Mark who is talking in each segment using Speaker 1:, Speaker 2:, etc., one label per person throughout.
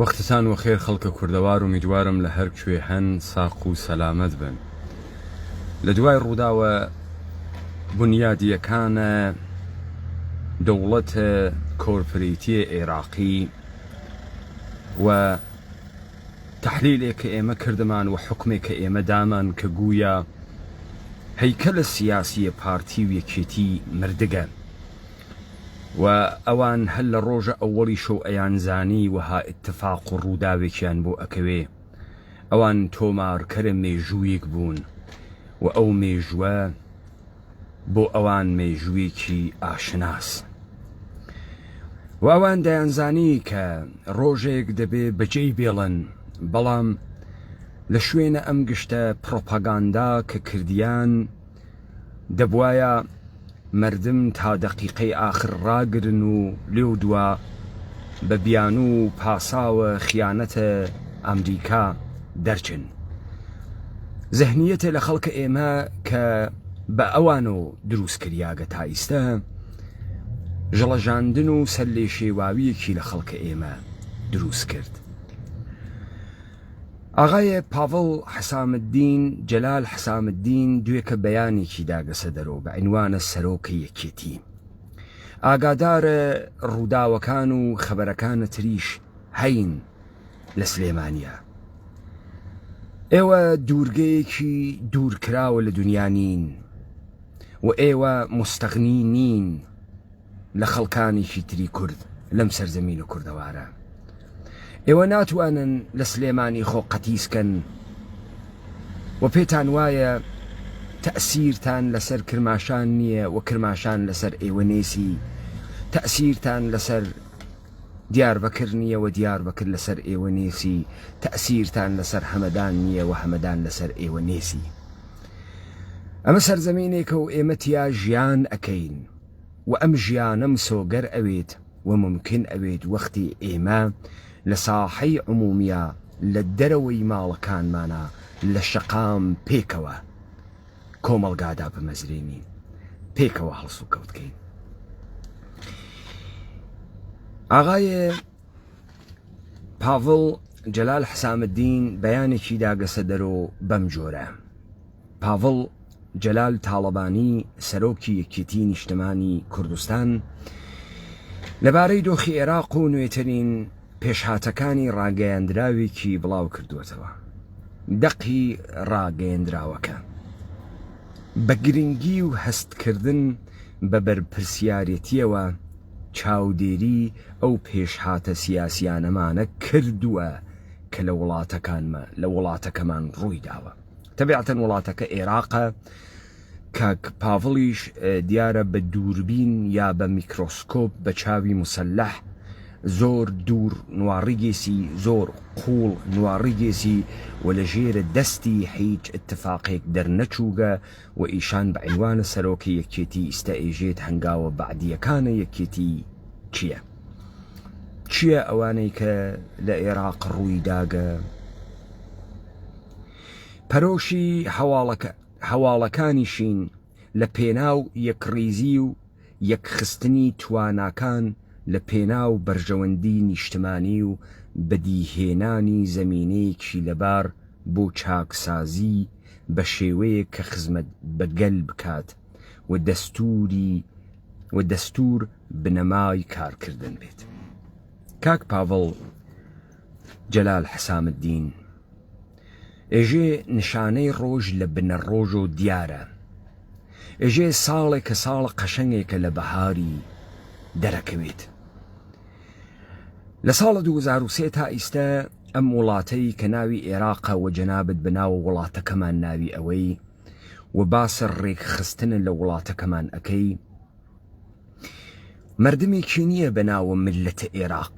Speaker 1: وەختتان وەخێر خەڵکە کوردەوار و میدوارم لە هەر کوێ هەن ساق و سەلامەت بن. لە دوای ڕووداوە بنیادیەکانە دەوڵەتە کۆرپۆرەیتیە عێراقی و تەحلیلێک کە ئێمە کردمان و حکمێک کە ئێمە دامان کە گوویە هەیکەلە سیاسیە پارتی و یەکێتی مردگە و ئەوان هەل لە ڕۆژە ئەوەڵی شەو ئەیانزانی وها اتفاق و ڕووداوێکیان بۆ ئەکەوێ ئەوان تۆمارکەرە مێژوویەک بوون و ئەو مێژووە بۆ ئەوان مێژوویەکی ئاشناس و ئەوان دەیانزانی کە ڕۆژێک دەبێ بەجێی بێڵن، بەڵام لە شوێنە ئەم گشتە پرۆپاگاندا کە کردیان دەبوایە مردم تا دەقیقەی ئاخر ڕاگرن و لێو دووە بە بیان و پاساوە خیانەتە ئەمریکا دەرچن. زەهنیەتە لە خەڵکە ئێمە کە بە ئەوان و دروست کریاگە تا ئیستە ژەڵەژاندن و سەر لێ شێواویەکی لە خەڵکە ئێمە دروست کرد. ئاغای پاڤڵ حەسامددین جەلال حەسامددین دوێکە بەیانێکی داگەسە دەرەوە بە عنوانە سەرۆکە یەکێتی. ئاگادارە ڕووداوەکان و خەبەرەکانە تریش هەین لە سلێمانیە. ئێوە دوورگەیەکی دوورکراوە لە دنیا نین و ئێوە مستەغنی نین لە خەڵکانێکی تری کورد لەم سەرزەمین و کوردەوارە. ئێوە ناتوانن لە سلێمانی خۆ قەتیسکەن و پێتان وایە تەئسیرتان لەسەر کرماشان نییە و کرماشان لەسەر ئێوە نێسی، تەئسیرتان لەسەر دیاربەکر نییە و دیاربەکر لەسەر ئێوە نێسی، تەئسیرتان لەسەر هەمەدان نییە و هەمەدان لەسەر ئێوە نێسی. ئەمە سەرزەمینێکە و ئێمە تیا ژیان ئەکەین و ئەم ژیانەم سۆگەر ئەوێت و ممکن ئەوێت وەختی ئێمە لە ساحەی عمومیە لە دەرەوەی ماڵەکانمانە لە شەقام پێکەوە کۆمەڵگادا بمەزرێنین، پێکەوە هەڵس و کەوتکەین. ئاغای پاڤڵ جەلال حەسامددین بەیانێکی داگەسە دەرەوە بەم جۆرە. پاڤڵ جەلال تاڵەبانی سەرۆکی یەکێتی نیشتمانی کوردستان لەبارەی دۆخی عێراق و نوێترین پێشهاتەکانی ڕاگەیاندراوێکی بڵاو کردووەتەوە. دەقی ڕاگەیاندراوەکە بە گرنگی و هەستکردن بە بەرپرسیارەتیەوە چاودێری ئەو پێشهاتە سیاسیانەمانە کردووە کە لە وڵاتەکەمان ڕووی داوە. تەبیعەتەن وڵاتەکە عێراقە، کاک پاڤڵیش دیارە بە دووربین یا بە میکرۆسکۆپ بە چاوی مسلح زۆر دوور نواڕیگێسی، زۆر قوڵ نواڕیگێسی و لە ژێرە دەستی هیچ اتفاقێک دەرنەچووگە و ئیشان بە عنوانە سەرۆکە یەکێتی ئیستەئێژێت هەنگاوە بەعدیەکانە یەکێتی چییە ئەوانەی کە لە عێراق ڕووی داگە؟ پەرۆشی هەواڵەکانیشین لە پێناو یەکڕیزی و یەکخستنی تواناکان لە پێناو بەرژەوەندی نیشتمانی و بەدیهێنانی زەمینەیەکی لەبار بۆ چاکسازی بە شێوەیە کە خزمەت بەگەل بکات و دەستور بنەمای کارکردن بێت. کاک پاڤڵ جەلال حەسامددین ئێژێ نیشانەی ڕۆژ لە بنە ڕۆژ و دیارە. ئێژێ ساڵێک کە ساڵە قەشەنگێکە لە بەهاری دەرەکەوێت. لە ساڵە 2003 تا ئیستە ئەم وڵاتەی کە ناوی عێراقە و جەنابەت بەناوە وڵاتەکەمان ناوی ئەوەی و باسە ڕێکخستنە لە وڵاتەکەمان ئەەکەی، مردمێکی نییە بەناوە ملەتە عێراق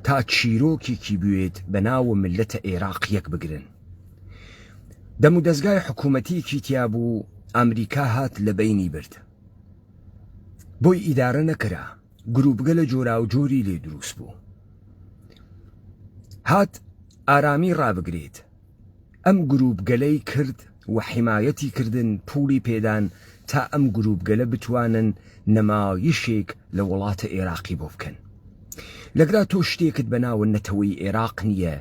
Speaker 1: تا چیرۆکێکی بوێت بەناوە ملەتە عێراق یەک بگرن. دەم و دەستگای حکوومەتیەکی تیا بوو ئەمریکا هات لە بەینی برد، بۆی ئیدارە نەکرا، گروپگە لە جۆرا و جۆری لێ دروست بوو. هات ئارامی ڕابگرێت، ئەم گروپگەلەی کرد و حیمایەتی کردن پوڵی پێدان تا ئەم گروپگەلە بتوانن نەمایشێک لە وڵاتە عێراقی بۆ بکەن. لەگرا تۆ شتێکت بەناوە نەتەوەی عێراق نییە،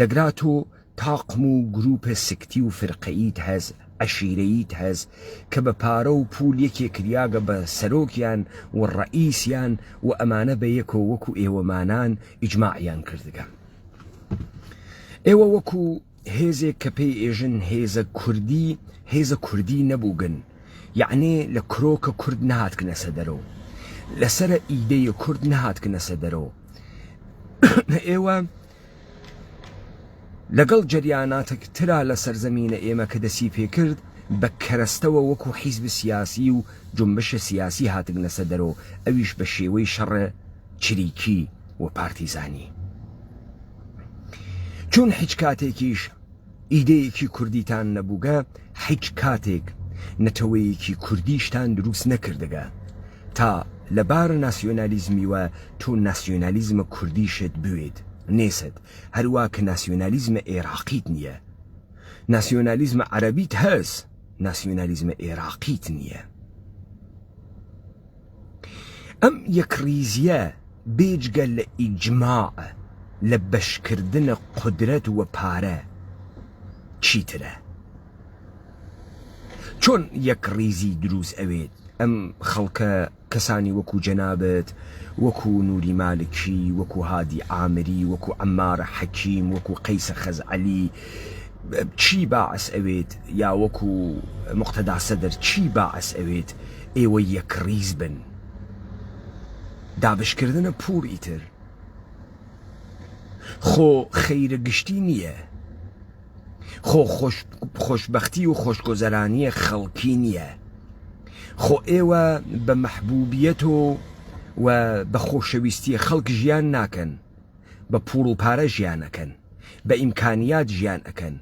Speaker 1: لەگرا تۆ تاقم و گروپە سکتی و فرقەیت هەز، عەشیرەیت هەز کە بە پارە و پول یەکێک کریاگە بە سەرۆکیان و ڕەئیسیان و ئەمانە بە یەکەوە وەکو ئێوەمانان ئیجماعیان کردگە. ئێوە وەکو هێزێک کە پێی ئێژن هێزە کوردی نەبووگن، یعنی لە کرۆکە کورد نهاتکنە دەرەوە، لەسرە ئیدەیە کورد نهاتکنە دەرەوە. ئێوە لەگەڵ جەریاناتێکترا لە سەرزەمینە ئێمە کە دەسی پێکرد بە کەرەستەوە وەکو حیزب سیاسی و جنبشە سیاسی هاتگنە دەرەوە، ئەویش بە شێوەی شەڕە چریکی و پارتیزانی. چون هیچ کاتێکیش ئیدەیەکی کوردیتان نەبووگە، هیچ کاتێک نەتەوەیەکی کوردیشتان دروست نەکردگە تا لەبارە ناسیۆنالیزمی وە تۆ ناسیۆنالیزمە کوردیشت بوێت نێست، هەروە کە ناسیۆنالیزمە عێراقیت نییە. ناسیۆنالیزمە عەرەبیت هەست، ناسیۆنالیزمە عێراقیت نییە. ئەم یەکریزیە بێجگە لە ئیجماع لە بەشکردنە قودرەت وە پارە چیترە؟ چۆن یەکریزی دروست ئەوێت؟ ئەم خەڵکە کەسانی وەکو جەنابەت، وەکو نووری مالکی، وەکو هادی عامری، وەکو عەمارە حەکیم، وەکو قەیسە خەزعەلی، چی باعث ئەوێت؟ یا وەکو مقتەدا سەدر چی باعث ئەوێت ئێوە یەکریز بن؟ دابشکردنە پوور ئیتر خۆ خەیرە گشتی نییە، خۆ خۆشبەختی و خۆشگۆزەرانیە خەڵکی نییە. خۆ ئێوە بە مەحبوبیەت و بە خۆشەویستی خەڵک ژیان ناکەن، بە پوڵ و پارە ژیانەکەن، بە ئیمکانیات ژیان ئەکەن.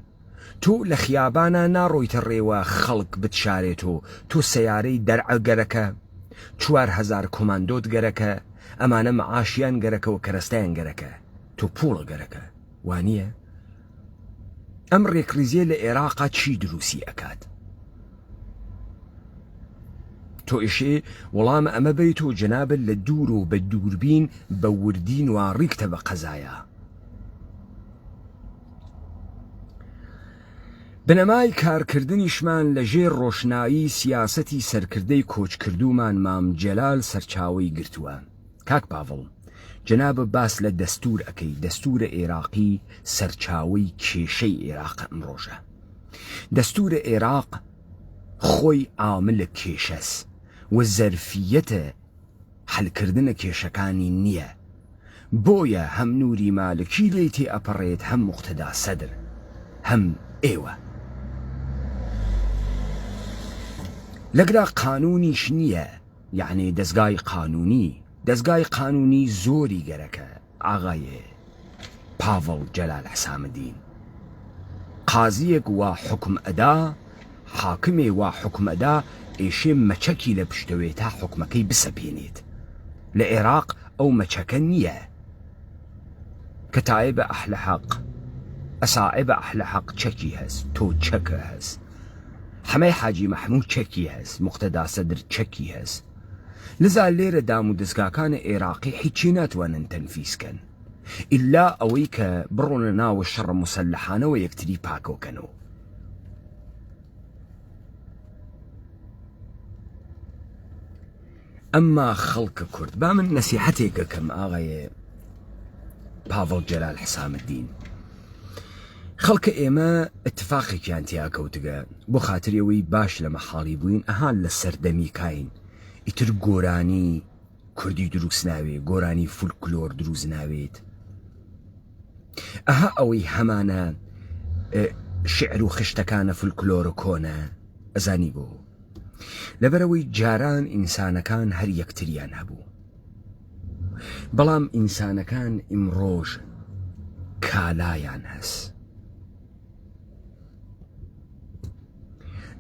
Speaker 1: تۆ لە خیابانە ناڕۆیتە ڕێوە خەڵک بتشارێتەوە، تۆ سەیارەی دەرعە گەرەکە، 4000 کۆماندۆت گەرەکە، ئەمانە مەعاشیان گەرەکە و کەرەستایان گەرەکە، تۆ پوڵە گەرەکە، وانییە؟ ئەم ڕێکریزیە لە عێراقا چی دروستی ئەکات؟ تۆ ئێشێ وەڵامە ئەمە بیت و جەنابەت لە دوور و بە دووربین بە وردین و ڕیکتە بە قەزایە. بنەمای کارکردنیشمان لە ژێر ڕۆشنایی سیاسەتی سەرکردەی کۆچکردومان مام جەلال سەرچاوەی گرتووە. کاک پاڤڵ، جەنابە باس لە دەستور ئەەکەی. دەستورە عێراقی سەرچاوەی کێشەی عێراق ئەمڕۆژە. دەستورە عێراق خۆی عاملە کێشەس و زەرفیەتە حەلکردنە کێشەکانی نییە. بۆیە هەم نووری مالکی لێی تێ ئەپەڕێت، هەم مقتەدا سەدر، هەم ئێوە. لەگرا قانونیش نییە، یعنی دەستگای قانونی زۆری گەرەکە. ئاغایێ پاڤڵ جەلال حسامدین قازیەک وا حکم ئەدا، حاکمێ وا حکم ئەدا، ئێشێ مەچەکی لە پشتەوێ تا حکمەکەی بسەپێنێت. لە عێراق ئەو مەچەکە نییە. کەتایبە ئەحلە حەق، ئەسائبە ئەحلە حەق چەکی هەست، تۆ چەکە هەست، حەمەی حاجی مەحموود چەکی هەست، مقتەدا سەدر چەکی هەست. لذا لێرە دام و دەستگاکانە عێراقی هیچی ناتوانن تەنفیسکەن ئیلا ئەوەی کە بڕۆنە ناوە شەڕە موسەلەحانەوە یەکتری پاکۆکەنەوە. ئەمما خەڵکە کورد، با من نەسیحەتێکەکەم ئاغایە پاڤڵ جەلال حسامدین. خەڵکە ئێمە اتفاقێکیان تیا کەوتگە بۆ خاترەوەی باش لە مەحاڵی بووین، ئەهان لە سەردەمی کاین ئیتر گۆرانی کوردی دروست ناوێت، گۆرانی فولکلۆر دروست ناوێت. ئەها ئەوەی هەمانە شعر و خشتەکانە فولکلۆر و کۆنە ئەزانی بۆ لەبەرەوەی جاران ئینسانەکان هەر یەکتریان هەبوو، بەڵام ئینسانەکان ئیمڕۆژ کالایان هەست.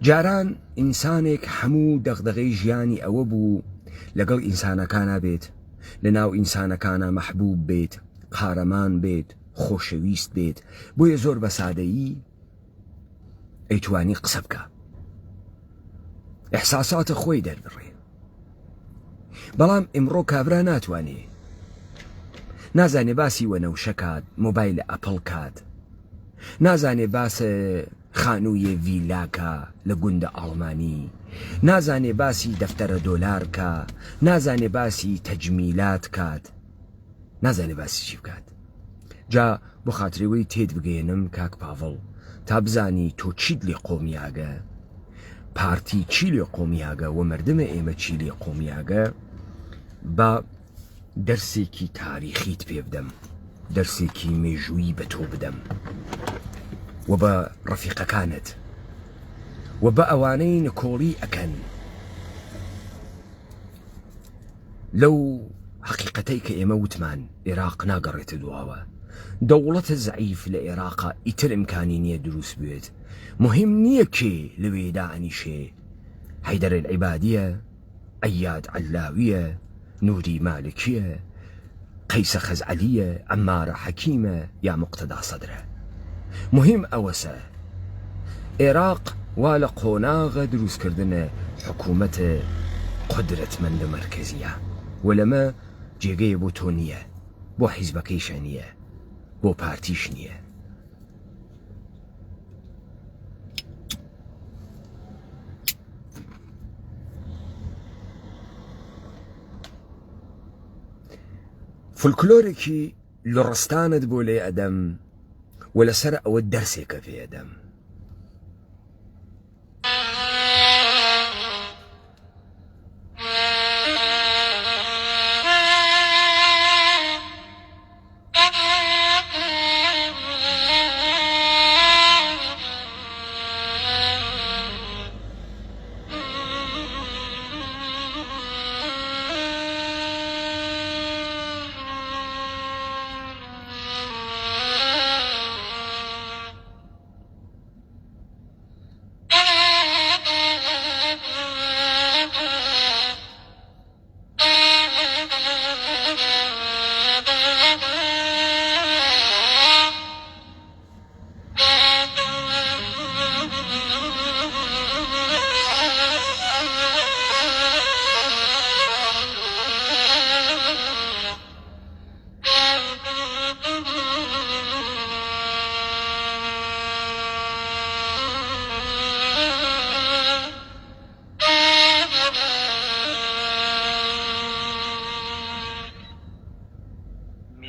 Speaker 1: جاران ئینسانێک هەموو دەغدغەی ژیانی ئەوە بوو لەگەڵ ئینسانەکانە بێت، لە ناو ئینسانەکانە مەحبوب بێت، قارەمان بێت، خۆشەویست بێت، بۆیە زۆر بە سادەیی ئەیتوانی قسە بکە، ئەحساساتە خۆی دەربڕێ. بەڵام ئیمڕۆ کابرا نازانێ باسی وەنەوشەکات مۆبایل ئەپڵ کات نازانێ باسە خانوویە ڤیلاکە لە گوندە ئاڵمانی نازانێ باسی دەفتەرە دۆلارکە نازانێ باسی تەجمیلات کات نازانێ باسی چی بکات جا بۆ خاترەوەی تێت بگەێنم کاک پاڤڵ تا بزانی تۆ چیت لێ قۆمیاگە پارتی چی لێ قۆمیاگە و مردمە ئێمە چی لێ قۆمیاگە بە دەرسێکی تاریخیت پێ بدەم دەرسێکی مێژووی بە تۆ بدەم و بە ڕەفیقەکانت و بە ئەوانەی نکۆڵی ئەکەن لەو حقیقەتەی کە ئێمە وتمان عێراق ناگەڕێتە دواوە دەوڵەتە زەعیف لە عێراقا ئیتر ئیمکانی نییە دروست بێت مهم نییە کێ لەوێدا ئەنیشێ حەیدەر العیبادیە ئەیاد عەلاویە نوری مالکیە قەیسە خەزعەلیە عەمارە حەکیمە یا مقتەدا سەدرە مهم ئەوەسە عێراق وا لە قۆناغە دروستکردنە حکوومەتە قودرەتمەندە مەرکەزیە و لەمە جێگەیە بۆ تۆ نییە بۆ حیزبەکەیشە نییە بۆ پارتیش نییە فولکلۆرێکی لە ڕستانت بۆ لێ ئەدەم و لەسەر ئەوە دەرسێکە پێ ئەدەم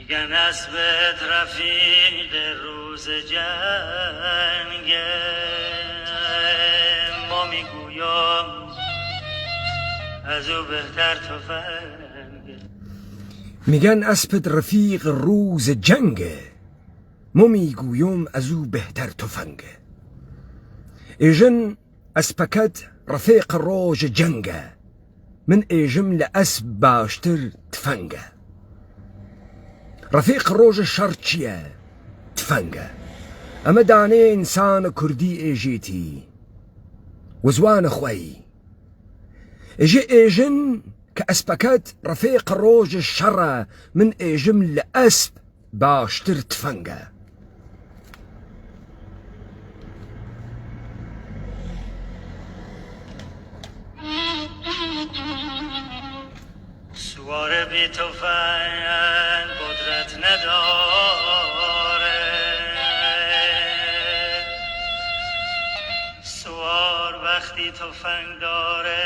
Speaker 2: میگن اسبت رفیق روز جنگ ما میگویم از او بهتر تفنگ
Speaker 1: میگن اسبت رفیق روز جنگه ما میگویم از او بهتر تفنگه ایژن اسپکت رفیق روز جنگه من ایژم لأسب باشتر تفنگه رفیق روژ شەڕ چییە؟ تفەنگە ئەمە دانەیە ئینسانە کوردی ئێژێتی وزوانە خۆی ئێژێ ئێژن کە ئەسپەکەت ڕفیق ڕۆژە شەڕە من ئێژم لە ئەسپ باشتر تفەنگە
Speaker 2: سوار بی تفنگ قدرت نداره سوار وقتی تفنگ داره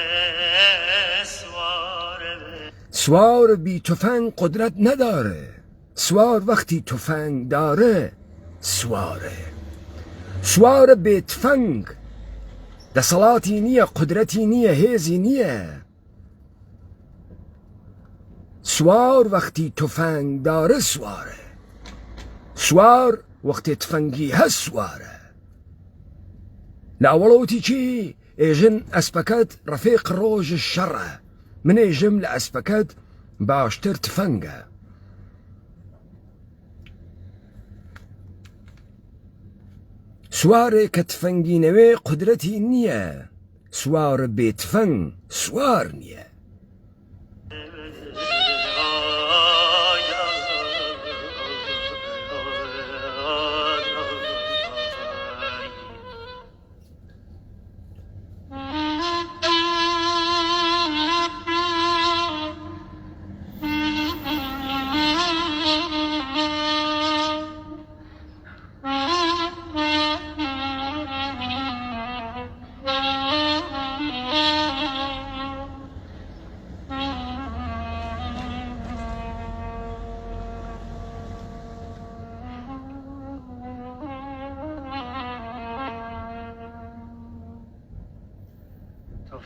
Speaker 1: سوار بی تفنگ قدرت نداره سوار وقتی تفنگ داره سواره سوار بی تفنگ دەسەڵاتی نییە قدرەتی نییە هێزی نییە سوار وقتی تفنگ داره سواره سوار وقتی تفنگی هست سواره لأولوتی چی ئێژن ئەسپەکەت ڕفیق ڕۆژ شەڕە من ئێژم لە ئەسپەکەت باشتر تفەنگە سوارێ کە تفەنگینەوێ قدرەتی نییە سوارە بێ تفەنگ سوار نییە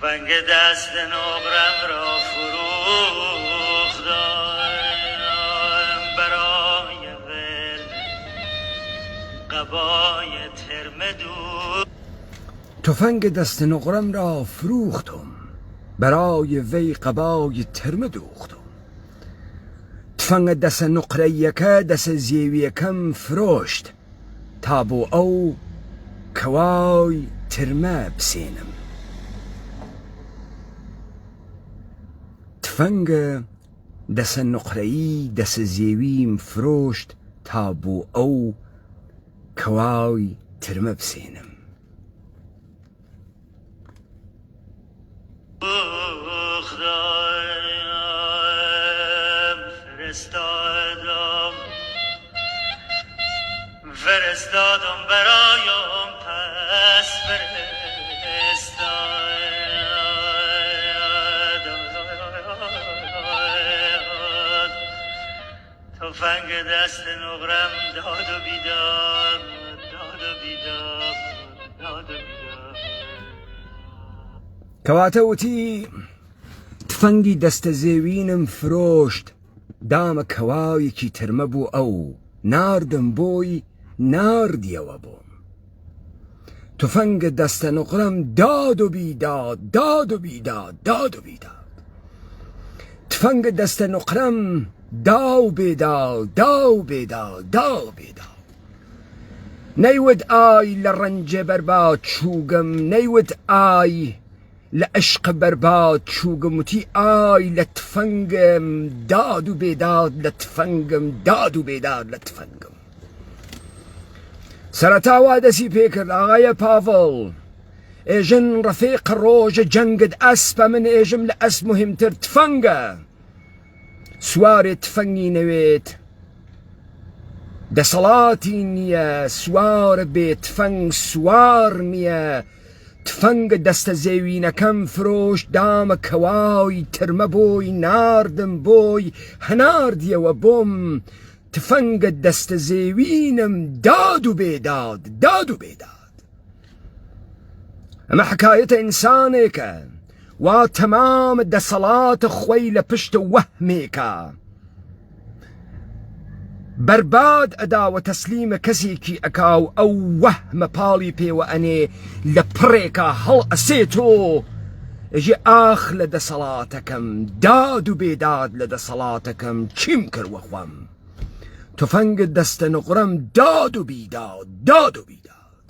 Speaker 2: تفنگ دست نقرم را فروختم برای ول قبای ترم دود.
Speaker 1: تفنگ دست نقرم را فروختم برای وی قبای ترم دوختم. تفنگ دست نقره یکه دست زیوی یکم فرۆشت تا بۆ ئەو کەوای ترمە بسێنم. تفەنگ دەسە نوقرەیی دەسە زێویم فرۆشت تا بۆ ئەو کەوای ترمە بسێنم.
Speaker 2: فرستادم برایم پس فرستاد تفنگ دست نقرم داد و بیداد داد و بیداد داد و بیداد.
Speaker 1: کەواتە وتی تفەنگی دەستە زێوینم فرۆشت دامە کەواوێکی ترمە بوو ئەو ناردم بۆی ناردیەوە بۆم. تفەنگ دەستە نوقرەم داد و بیداد داد و بیداد داد و بیداد. تفەنگ دەستە نوقرەم دا و بێداد دا و بێداد دا و بێداد. نەیوت ئای لە ڕەنجە بەرباد چووگم نەیوت ئای لە عشق بەرباد چووگم وتی ئای لە تفەنگم داد و بێداد لە تفەنگم داد و بێداد لە تفەنگم. سەرەتاوا دەسی پێکرد ئاغایە پاڤڵ ئێژن ڕەفیق ڕۆژە جەنگت ئەسپە من ئێژم لە ئەس مهمتر تفەنگە. سوارێ تفەنگی نەوێت دەسەڵاتی نییە سوارە بێ تفەنگ سوار نییە. تفەنگ دەستە زێوینەکەم فرۆشت دامە کەواوی ترمە بۆی ناردم بۆی هەناردیەوە بۆم. تفەنگ دەستە زێوینم داد و بێداد داد و بێداد. ئەمە حکایەتە ئینسانێکە وا تەمام دەسەڵاتە خۆی لە پشتە وەهمێکە بەرباد ئەداوە تەسلیمە کەسێکی ئەکاو ئەو وەهمە پاڵی پێوە ئەنێ لە پڕێکە هەڵ ئەسێتۆ ئەژێ ئاخ لە دەسەڵاتەکەم داد و بێداد لە دەسەڵاتەکەم چیم کردوە خۆم. تفەنگ دەستە نوقرەم داد و بیداد داد و بیداد.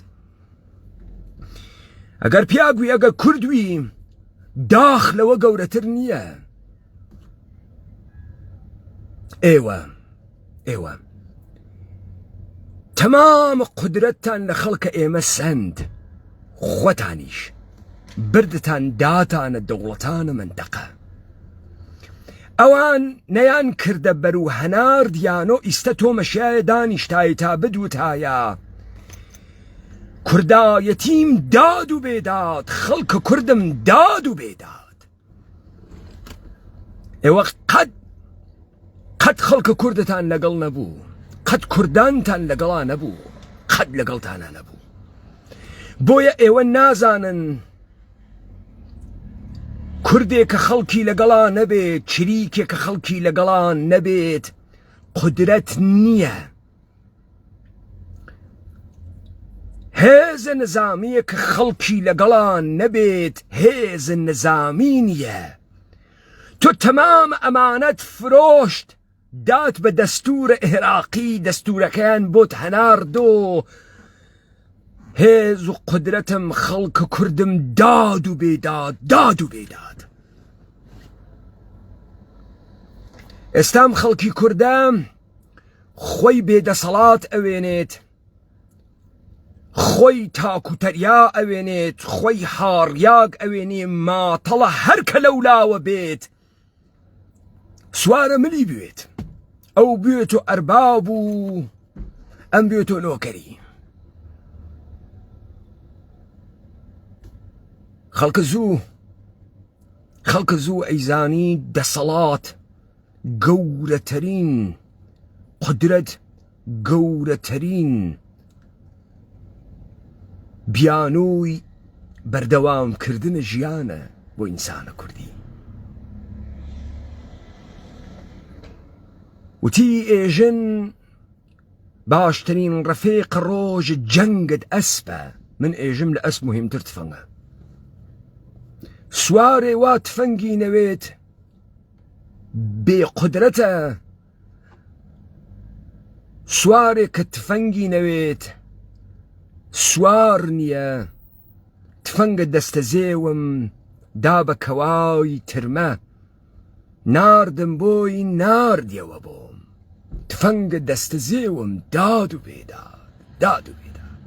Speaker 1: ئەگەر پیاگوی ئەگەر کوردوی داخ لەوە گەورەتر نییە. ئێوە تەمام قودرەتتان لە خەڵکە ئێمە سەند خۆتانیش بردتان داتانە دەوڵەتانە مندەقە. ئەوان نەیان کردە بەر و هەناردیان و ئیستە تۆمەشایە دانیشتایی تا بدوتایە کوردایەتیم داد و بێداد خەڵکە کوردم داد و بێداد. ئێوە قەت خەڵکە کوردتان لەگەڵ نەبوو قەت کوردانتان لەگەڵا نەبوو قەت لەگەڵتانە نەبوو. بۆیە ئێوە نازانن کوردێکە خەڵکی لەگەڵا نەبێت چریکێکە خەڵکی لەگەڵا نەبێت قودرەت نییە. هێزە نظامیەکە خەڵکی لەگەڵا نەبێت هێزە نظامی نییە. تۆ تەمام ئەمانەت فرۆشت دات بە دەستورە عێراقی دەستورەکەیان بۆت هەناردۆ هێز و قودرەتم خەڵکە کوردم داد و بێداد داد و بێداد. ئێستام خەڵکی کوردە خۆی بێدەسەڵات ئەوێنێت خۆی تاکوتەریا ئەوێنێت خۆی هاڕیاگ ئەوێنێ ماتەڵە هەرکە لەولاوە بێت سوارە ملی بوێت ئەو بێت و ئەرباب و ئەم بێت و نۆکەری. خەڵکە زوو ئەیزانی دەسەڵات گەورەترین قودرەت گەورەترین بیانووی بەردەوامکردنە ژیانە. بۆ ئینسانە کوردی. وتی ئێژن باشترین ڕفێق ڕۆژ جەنگت ئەسپە، من ئێژم لە ئەسپ مهمتر تفەنگە. سوارێ وا تفەنگی نەوێت بێقودرەتە، سوارێک کە تفەنگی نەوێت سوار نییە. تفەنگە دەستە زێوم دا بە کەوای ترمە، ناردم بۆی ناردیەوە بۆم. تفەنگە دەستە زێوم داد و بێداد، داد و بێداد.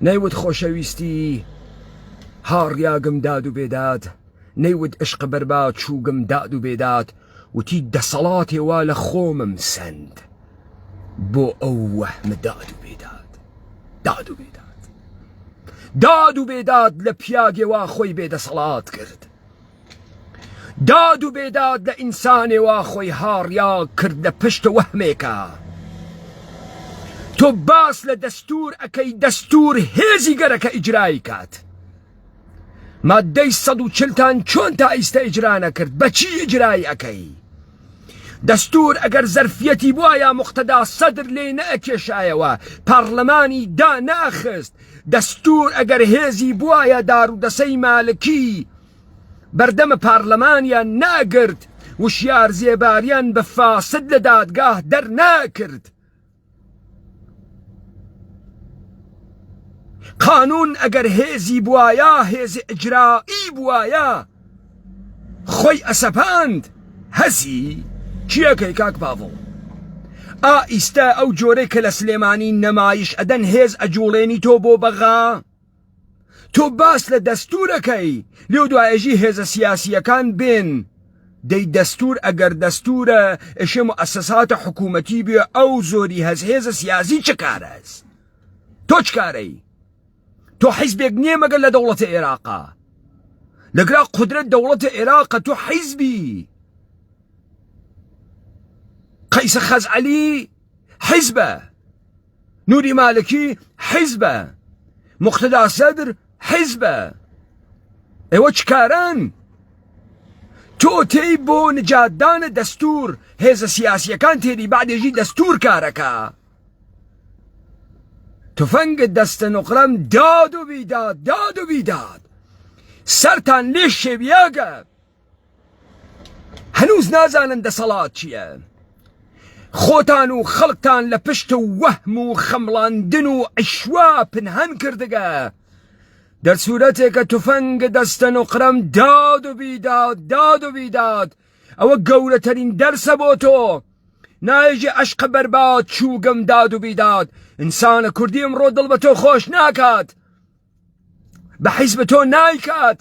Speaker 1: نەیوت خۆشەویستی هاڕیاگم داد و بێداد، نەیوت عشق بەرباد چووگم داد و بێداد. وتی دەسەڵاتێ وا لە خۆمم سند بۆ ئەو وەحمە داد و بێداد، داد و بێداد، داد و بێداد لە پیاگێ وا خۆی بێدەسەڵات کرد، داد و بێداد لە ئینسانێ وا خۆی هاڕیا کرد لە پشتە وەحمێکە. تۆ باس لە دەستور ئەکەی، دەستور هێزی گەرەکە ئیجرایی کات. مادەی 140 چۆن تا ئیستا ئیجرا نەکرد؟ بەچی ئیجرایی ئەکەی؟ دەستور ئەگەر زەرفیەتی بوایە مقتەدا سەدر لێ نەئەکێشایەوە، پارلەمانی دا ناخست. دەستور ئەگەر هێزی بوایە دارودەسەی مالکی بەردەمە پارلەمانیان ناگرت، وشیار زێباریان بە فاسد لە دادگاه دەرناکرد. قانون ئەگەر هێزی بوایە، هێزی ئیجرایی بوایە، خۆی ئەسەپاند. هەسی چیەکەی کاک پاڤڵ؟ ئیستا ئەو جۆرەی کە لە سلێمانی نەمایش ئەدەن هێز ئەجوڵێنی تۆ بۆ بەغا؟ تۆ باس لە دەستورەکەی، لێو دوایەژی هێزە سیاسیەکان بێن. دەی دەستور ئەگەر دەستورە ئەشێ مؤسساتە حکوومەتی بێ، ئەو زۆری هێزە سیاسی چ کارەس؟ تۆ چ کارەی؟ تۆ حیزبێک نییە مەگەر لە دەوڵەتە عێراقا، لەگرا قودرەت دەوڵەتە عێراقە، تۆ حیزبی. قەیسە خەزعەلی حیزبە، نوری مالکی حیزبە، مقتەدا سەدر حیزبە. ئێوە چ کارن؟ تۆ تێی بۆ نجاتدانە دەستور، هێزە سیاسیەکان تێری بعدێژی دەستور کارەکە. تفەنگە دەستە نوقرەم داد و بیداد، داد و بیداد. سەرتان لێ شێویاگە، هەنووز نازانن دەسەڵات چییە. خۆتان و خەڵکتان لە پشت وەهم و خەمڵاندن و عیشوا پنهان کردگە. دەرسوورەتێکە تفەنگە دەستە نوقرەم داد و بیداد، داد و بیداد. ئەوە گەورەترین دەرسە بۆ تۆ. نایژێ عەشق بەرباد چووگەم داد و بیداد. ئینسانە کوردی ئەمڕۆ دڵ بە تۆ خۆش ناکات، بە حیزب تۆ نایکات.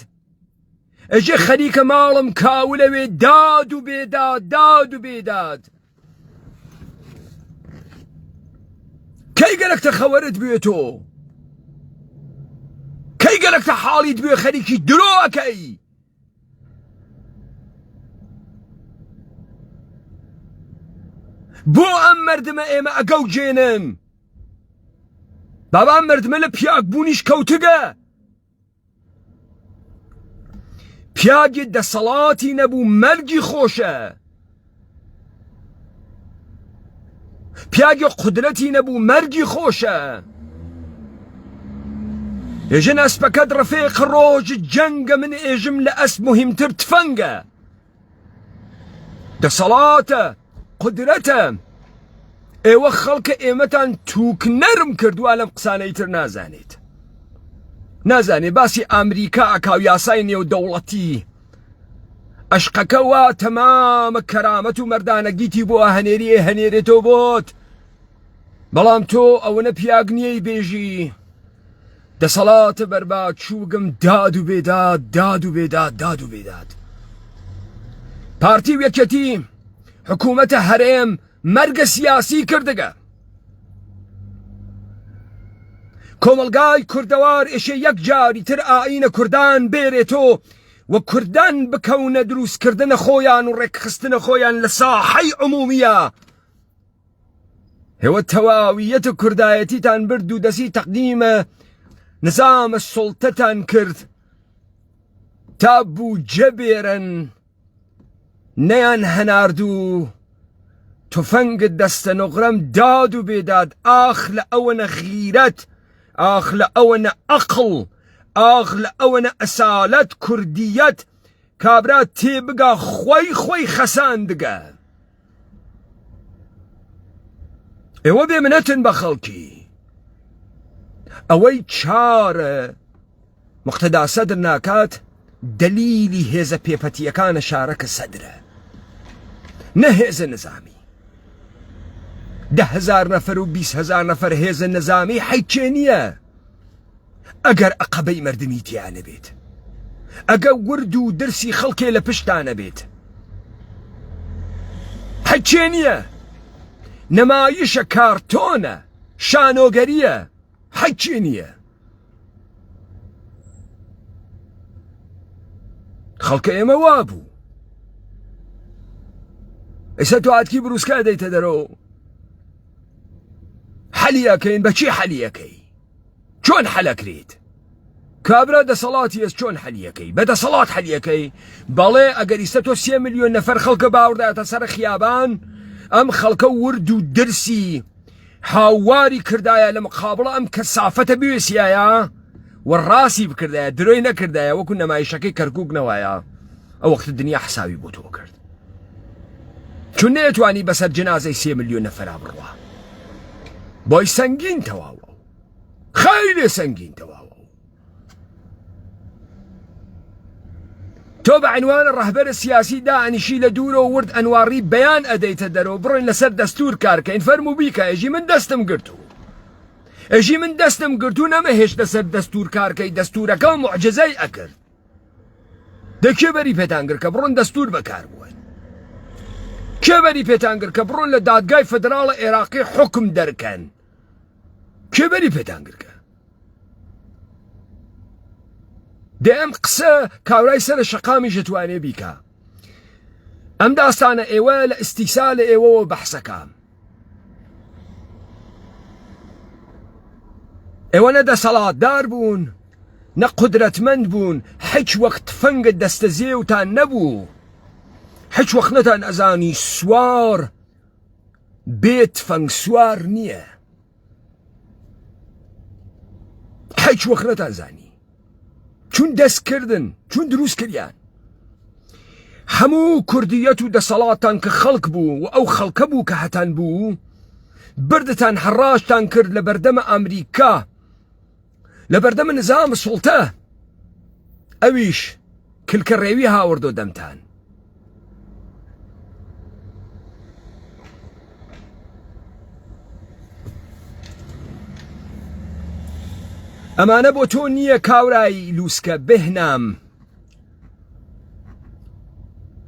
Speaker 1: ئەژێ خەریکە ماڵم کاولەوێ داد و بێداد، داد و بێداد. کەی گەرەکتە خەوەرت بوێ تۆ؟ کەی گەرەکتە حاڵیت بوێ خەریکی درۆ ئەکەی؟ بۆ ئەم مەردمە ئێمە ئەگەو جێنن؟ بابا مردمە لە پیاک بوونیش کەوتگە. پیاگی دەسەڵاتی نەبوو مەرگی خۆشە، پیاگی قودرەتی نەبوو مەرگی خۆشە. ئێژن ئەسپەکەت ڕفێق ڕۆژ جەنگە، من ئێژم لە ئەسپ مهمتر تفەنگە، دەسەڵاتە، قودرەتە. ئێوە خەڵکە ئێمەتان تووک نەرم کردووە لەم قسانەی تر نازانێت. نازانێ باسی ئەمریکا ئەکاو یاسای نێو دەوڵەتی. عشقەکە وا تەمامە کەرامەت و مەردانەگیتی بۆ هەنێریێ هەنێرێتەوە بۆت. بەڵام تۆ ئەوەنە پیاگ نییەی بێژی دەسەڵاتە بەرباد چووگم داد و بێداد، داد و بێداد، داد و بێداد. پارتی وەکێتی حکوومەتە هەرێم مەرگە سیاسی کردگە. کۆمەلگای کوردەوار ئێشێ یەک جاری تر ئاینە کوردان بێرێتۆ و کوردان بکەونە دروستکردنە خۆیان و ڕێکخستنە خۆیان لە ساحەی عمومیە. هێوە تەواویەتە کوردایەتیتان برد و دەسی تەقدیمە نظامە سوڵتەتان کرد. تا بووجە بێرن نەیان هەناردوو تفەنگت دەستە نۆغرەم داد و بێداد ئاخ لە ئەوەنە غیرەت ئاخ لە ئەوەنە ئەقڵ ئاخ لە ئەوەنە ئەسالەت کوردیەت کابرا تێبگا خۆی خەساندگە ئێوە بێمنەتن بە خەڵکی ئەوەی چارە مقتەدا سەدر ناکات دەلیلی هێزە پێپەتیەکانە شارەکە سەدرە نە هێزە نظامی 10,000 نەفەر و 20,000 نەفەر هێزە نظامی حیچێ نییە ئەگەر ئەقەبەی مردمی تیانە بێت ئەگە ورد و درسی خەڵکێ لە پشتانە بێت حیچێ نییە نەمایشە کارتۆنە شانۆگەریە حیچێ نییە خەڵکە ئێمە وابوو ئێستا تۆ عاتکی بروسکە دەیتە دەرەوە حەلیەکەین بەچی حەلیەکەی چۆن حەلەکرێت کابرا دەسەڵاتی ئەس چۆن حەلیەکەی بەدەسەڵات حەلیەکەی بەڵێ ئەگەر ئیستا تۆ 3 ملیۆن نەفەر خەڵکە باوەڕدایەتە سەر خیابان ئەم خەڵکە ورد و درسی هاواری کردایە لە مقابڵە ئەم کەسافەتە بوێسیایە وەڕاستی بکردایە درۆی نەکردایە وەکو نەمایشەکەی کەرکووک نەوایە ئەو وەختە دنیا حساوی بۆ تۆ کرد چون نێتوانی بەسەر جنازەی 3 ملیۆن نەفەرا بڕوا بۆی سەنگین تەواوە خەیلی سەنگین تەواوە تۆ بە عنوانە ڕەهبەرە سیاسی دائنیشی لە دوورەوە ورد ئەنواری بەیان ئەدەیتە دەرەوە بڕۆین لەسەر دەستور کارکەین فەرموو بیکە ئەژی من دەستم گرتو ئەژی من دەستم گرتو نەمەهێش لەسەر دەستور کارکەی دەستورەکە و معجزەی ئەکرد دەکێ بەری پێتانگر کە بڕۆن دەستور بەکار بووین کێ بەری پێتانگر کە بڕۆن لە دادگای فەدراڵە عێراقی حکم دەرکەن کێ بەری پێتانگر کە دێ ئەم قسە کاورای سەر شەقامی ژەتوانێ بیکە ئەم داستانە ئێوە لە ئیستیسا لە ئێوەوە بەحسەکەم ئێوە نە دەسەڵاتدار بوون نە قودرەتمەند بوون هیچ وەخت فەنگت دەستە زێوتان نەبوو هیچ وەخت نەتان ئەزانی سوار بێت فەنگ سوار نییە هیچ وەخت نەتان زانی چون دەستکردن چون دروست کردیان هەموو کوردیەت و دەسەڵاتان کە خەڵک بوو و ئەو خەڵکە بوو کە هەتان بوو بردتان حەڕاشتان کرد لە بەردەمە ئەمریکا لە بەردەمە نظام سوڵتە ئەویش کلکە ڕێوی هاوردۆ دەمتان ئەمانە بۆ تۆ نییە کاورای لووسکە بهنام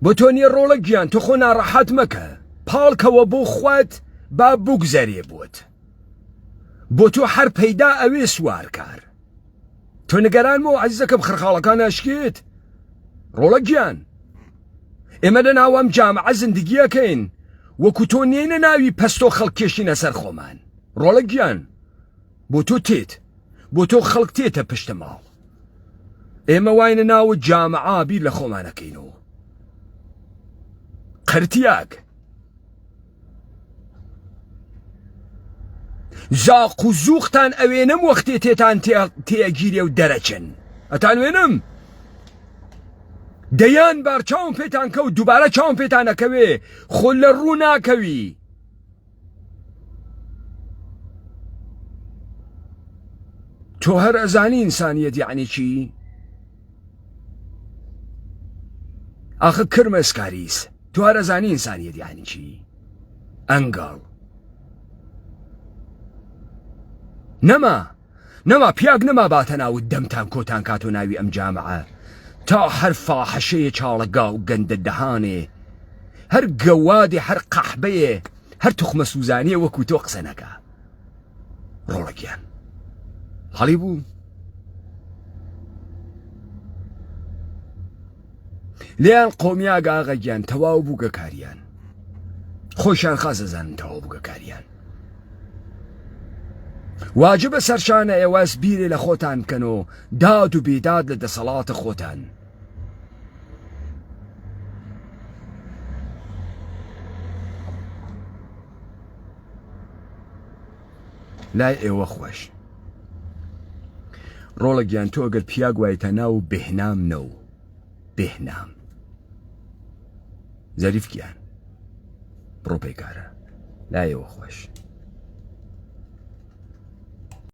Speaker 1: بۆ تۆ نییە ڕۆڵە گیان تۆ خۆ ناڕەحەت مەکە پاڵکەوە بۆ خوات با بگوزەرێ بوت بۆ تۆ هەر پەیدا ئەوێ سوارکار تۆ نگەران بۆ عەزیزەکەم خرخاڵەکان ئەشکێت ڕۆڵە گیان ئێمە لە ناو ئەم جامعە زندگیەکەین وەکو تۆ نێنە ناوی پەستۆ خەڵکێشینە سەر خۆمان ڕۆڵە گیان بۆ تۆ تێت بۆ تۆ خەڵک تێتە پشتە ماڵ ئێمە واینە ناوە جامعە بیر لە خۆمانەکەینەوە قەرتیاک زاق و زووختان ئەوێنم وەختێ تێتان تێگیرێ و دەرەچن ئەتان وێنم دەیان بار چاوم پێتان کەوت دووبارە چاوم پێتان نەکەوێ خۆ لە ڕوو ناکەوی تۆ هەر ئەزانی ئینسانیەت یعنی چی؟ ئاخە کرمە ئەسکاریس تۆ هەر ئەزانی ئینسانیەت یعنی چی؟ ئەنگاڵ نەما پیاگ نەما باتە ناوت دەمتان کۆتان کاتۆ ناوی ئەم جامعە تا هەر فاحشەیە چاڵەگا و گەندە دەهانێ هەر گەوادێ هەر قەحبەیە هەر توخمە سوزانیە وەکو تۆ قسە نەکا ڕۆڵەکیان هەڵی بوو لیان قۆمیاگ ئاغەگیان تەواو بوو گەکاریان خۆشیان خازەزانن تەواو بوو گەکاریان واجبە سەرشانە ئێوەس بیرێ لە خۆتان بکەن و داد و بێداد لە دەسەڵاتە خۆتان لای ئێوە خۆش ڕۆڵە گیان تۆ ئەگەر پیاگ وایتە ناو بێهنام نەو بێهنام زەریف گیان بڕۆ پێکارە لای ئێوە خۆش